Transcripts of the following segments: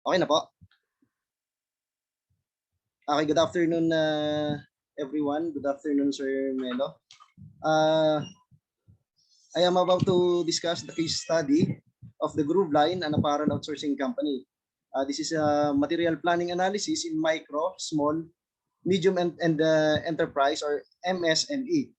Okay na po. Okay, good afternoon everyone. Good afternoon, Sir Melo. I am about to discuss the case study of the Grooveline, an apparel outsourcing company. This is a material planning analysis in micro, small, medium, and enterprise or MSME.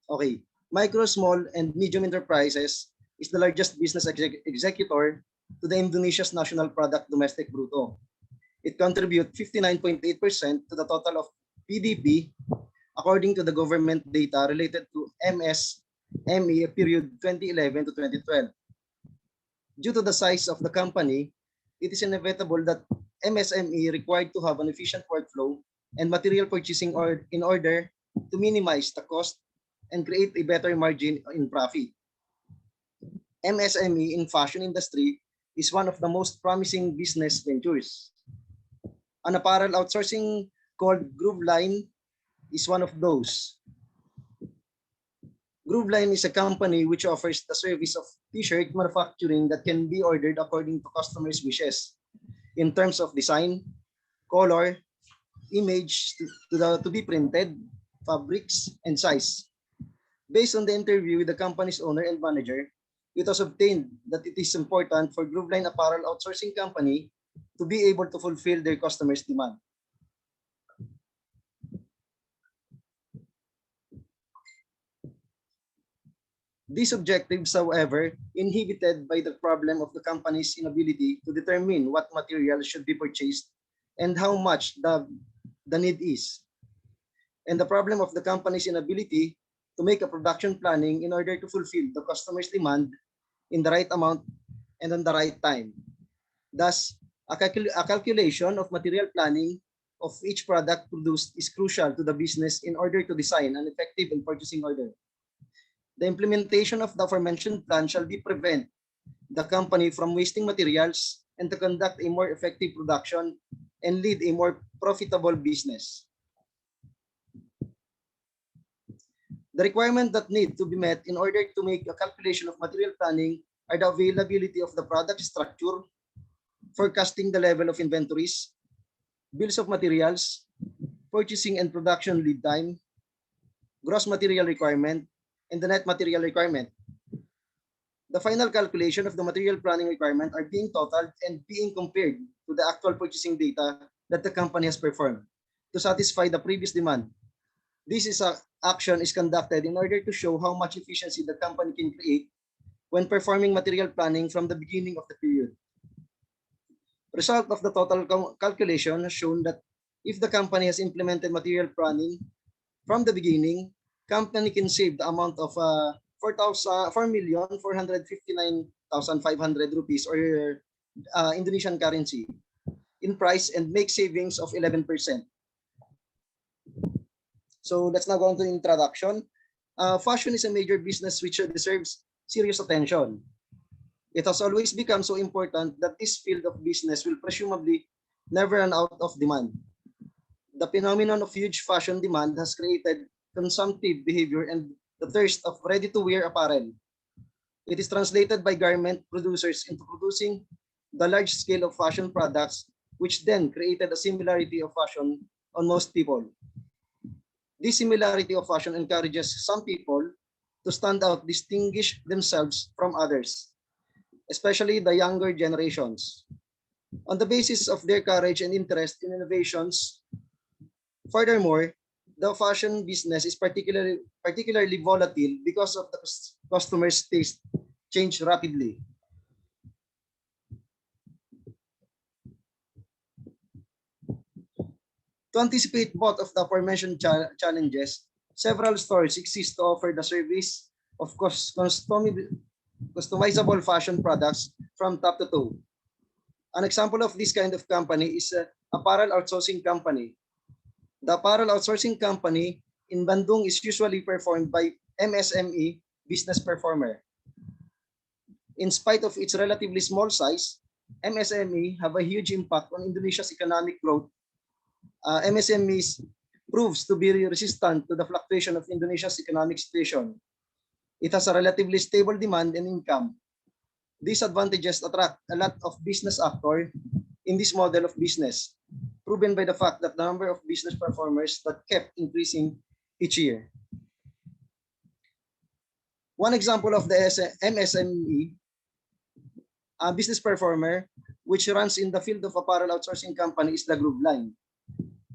Okay, micro, small, and medium enterprises is the largest business executor to the Indonesia's national product domestic bruto. It contributes 59.8% to the total of PDP according to the government data related to MSME period 2011 to 2012. Due to the size of the company, it is inevitable that MSME required to have an efficient workflow and material purchasing in order to minimize the cost and create a better margin in profit. MSME in fashion industry is one of the most promising business ventures. An apparel outsourcing called Grooveline is one of those. Grooveline is a company which offers the service of t-shirt manufacturing that can be ordered according to customers' wishes in terms of design, color, image to be printed, fabrics, and size. Based on the interview with the company's owner and manager, it was obtained that it is important for Grooveline Apparel Outsourcing Company to be able to fulfill their customers' demand. These objectives, however, inhibited by the problem of the company's inability to determine what material should be purchased and how much the need is, and the problem of the company's inability to make a production planning in order to fulfill the customer's demand in the right amount and on the right time. Thus, a calculation of material planning of each product produced is crucial to the business in order to design an effective and purchasing order. The implementation of the aforementioned plan shall be prevent the company from wasting materials and to conduct a more effective production and lead a more profitable business. The requirements that need to be met in order to make a calculation of material planning are the availability of the product structure, forecasting the level of inventories, bills of materials, purchasing and production lead time, gross material requirement, and the net material requirement. The final calculation of the material planning requirement are being totaled and being compared to the actual purchasing data that the company has performed to satisfy the previous demand. This action is conducted in order to show how much efficiency the company can create when performing material planning from the beginning of the period. Result of the total calculation has shown that if the company has implemented material planning from the beginning, company can save the amount of 4,459,500 rupees or Indonesian currency in price and make savings of 11%. So let's now go on to the introduction. Fashion is a major business which deserves serious attention. It has always become so important that this field of business will presumably never run out of demand. The phenomenon of huge fashion demand has created consumptive behavior and the thirst of ready-to-wear apparel. It is translated by garment producers into producing the large scale of fashion products, which then created a similarity of fashion on most people. This similarity of fashion encourages some people to stand out, distinguish themselves from others, especially the younger generations, on the basis of their courage and interest in innovations. Furthermore, the fashion business is particularly volatile because of the customers' taste change rapidly. To anticipate both of the aforementioned challenges, several stores exist to offer the service of customizable fashion products from top to toe. An example of this kind of company is an apparel outsourcing company. The apparel outsourcing company in Bandung is usually performed by MSME business performer. In spite of its relatively small size, MSME have a huge impact on Indonesia's economic growth. MSMEs proves to be resistant to the fluctuation of Indonesia's economic situation. It has a relatively stable demand and income. These advantages attract a lot of business actors in this model of business, proven by the fact that the number of business performers that kept increasing each year. One example of the MSME, a business performer, which runs in the field of apparel outsourcing company, is the Groove Line.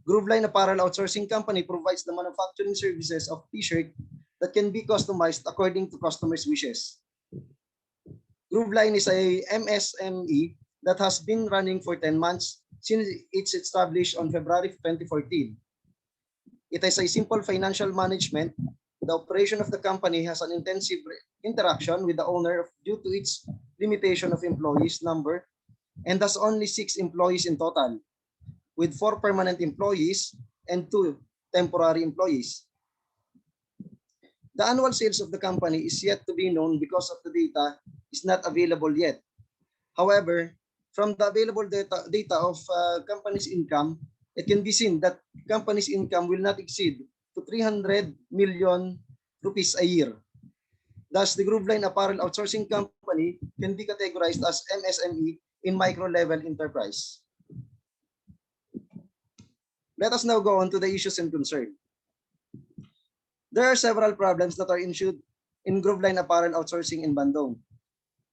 Groove Line Apparel Outsourcing Company provides the manufacturing services of t-shirt that can be customized according to customers' wishes. Groove Line is a MSME that has been running for 10 months since it's established on February 2014. It has a simple financial management. The operation of the company has an intensive interaction with the owner due to its limitation of employees number and has only 6 employees in total, with 4 permanent employees and 2 temporary employees. The annual sales of the company is yet to be known because of the data is not available yet. However, from the available data of company's income, it can be seen that company's income will not exceed to 300 million rupees a year. Thus, the Groove Line Apparel Outsourcing Company can be categorized as MSME in micro-level enterprise. Let us now go on to the issues and concerns. There are several problems that are issued in Groove Line Apparel Outsourcing in Bandung.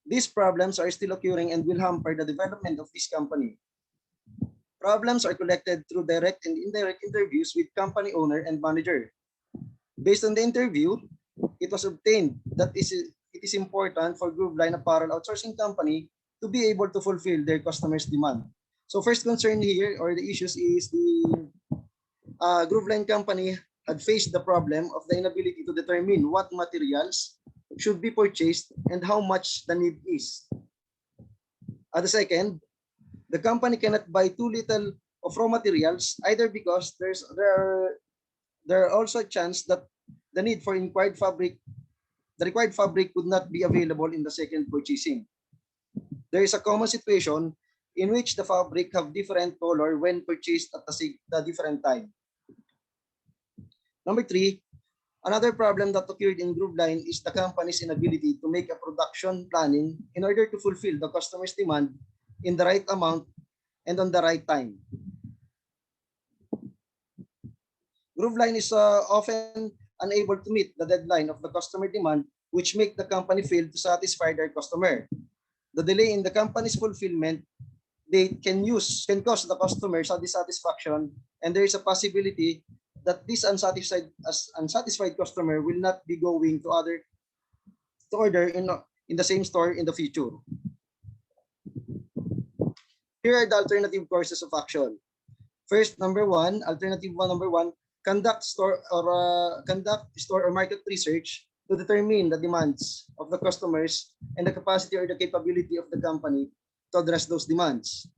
These problems are still occurring and will hamper the development of this company. Problems are collected through direct and indirect interviews with company owner and manager. Based on the interview, it was obtained that it is important for Groove Line Apparel Outsourcing Company to be able to fulfill their customers' demand. So first concern here or the issues is the Groove Line Company had faced the problem of the inability to determine what materials should be purchased and how much the need is. At the second, the company cannot buy too little of raw materials either because there are also a chance that the need for the required fabric would not be available in the second purchasing. There is a common situation in which the fabric have different color when purchased at the different time. Number 3, another problem that occurred in Groove Line is the company's inability to make a production planning in order to fulfill the customer's demand in the right amount and on the right time. Groove Line is often unable to meet the deadline of the customer demand, which make the company fail to satisfy their customer. The delay in the company's fulfillment date can cause the customer dissatisfaction, and there is a possibility that this unsatisfied customer will not be going to order in the same store in the future. Here are the alternative courses of action. First, number 1, conduct store or market research to determine the demands of the customers and the capacity or the capability of the company to address those demands.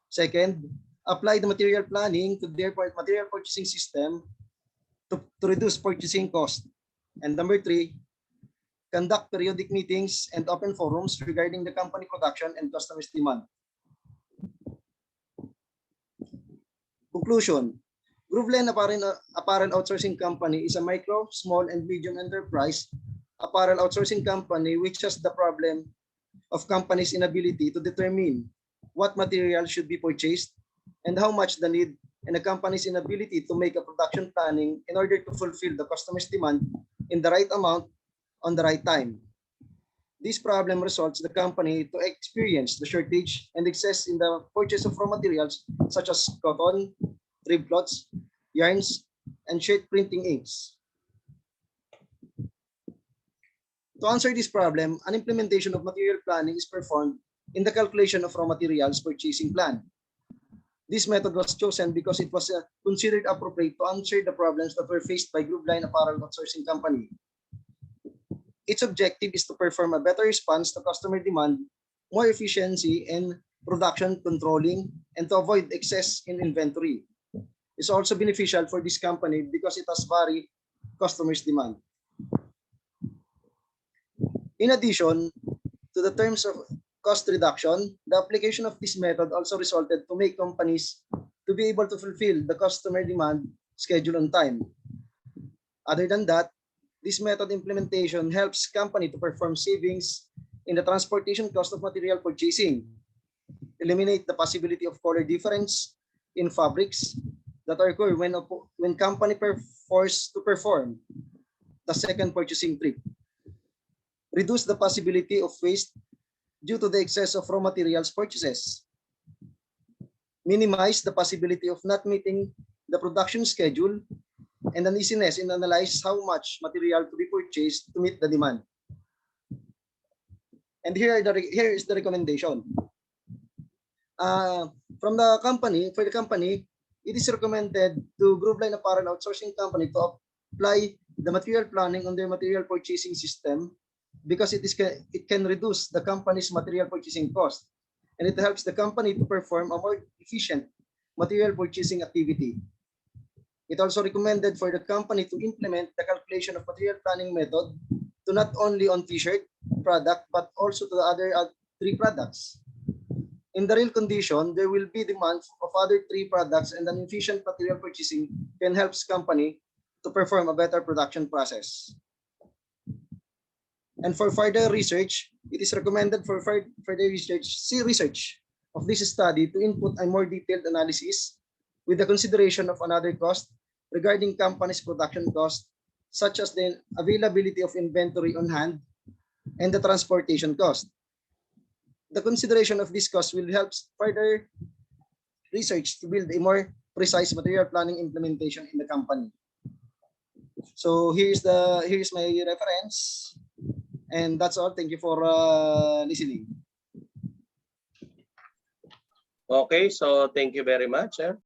Second, apply the material planning to their material purchasing system to reduce purchasing cost. And number 3, conduct periodic meetings and open forums regarding the company production and customers' demand. Conclusion. Groove Line Apparel Outsourcing Company is a micro, small, and medium enterprise apparel outsourcing company which has the problem of company's inability to determine what material should be purchased and how much the need, and the company's inability to make a production planning in order to fulfill the customer's demand in the right amount on the right time. This problem results the company to experience the shortage and excess in the purchase of raw materials such as cotton, rib cloths, yarns, and shirt printing inks. To answer this problem, an implementation of material planning is performed in the calculation of raw materials purchasing plan. This method was chosen because it was considered appropriate to answer the problems that were faced by Groove Line Apparel Outsourcing Company. Its objective is to perform a better response to customer demand, more efficiency in production controlling, and to avoid excess in inventory. It's also beneficial for this company because it has varied customers' demand. In addition to the terms of cost reduction, the application of this method also resulted to make companies to be able to fulfill the customer demand schedule on time. Other than that, this method implementation helps company to perform savings in the transportation cost of material purchasing, eliminate the possibility of color difference in fabrics that occur when company forced to perform the second purchasing trip, reduce the possibility of waste due to the excess of raw materials purchases, minimize the possibility of not meeting the production schedule, and uneasiness in analyze how much material to be purchased to meet the demand. And here is the recommendation. From the company, for the company, it is recommended to Grooveline Apparel Outsourcing Company to apply the material planning on their material purchasing system because it can reduce the company's material purchasing cost, and it helps the company to perform a more efficient material purchasing activity. It also recommended for the company to implement the calculation of material planning method to not only on t-shirt product but also to the other 3 products. In the real condition, there will be demand of other 3 products, and an efficient material purchasing can help company to perform a better production process. And for further research, it is recommended for further research of this study to input a more detailed analysis with the consideration of another cost regarding company's production cost, such as the availability of inventory on hand and the transportation cost. The consideration of this cost will help further research to build a more precise material planning implementation in the company. So here's my reference, and that's all. Thank you for listening. Okay, so thank you very much.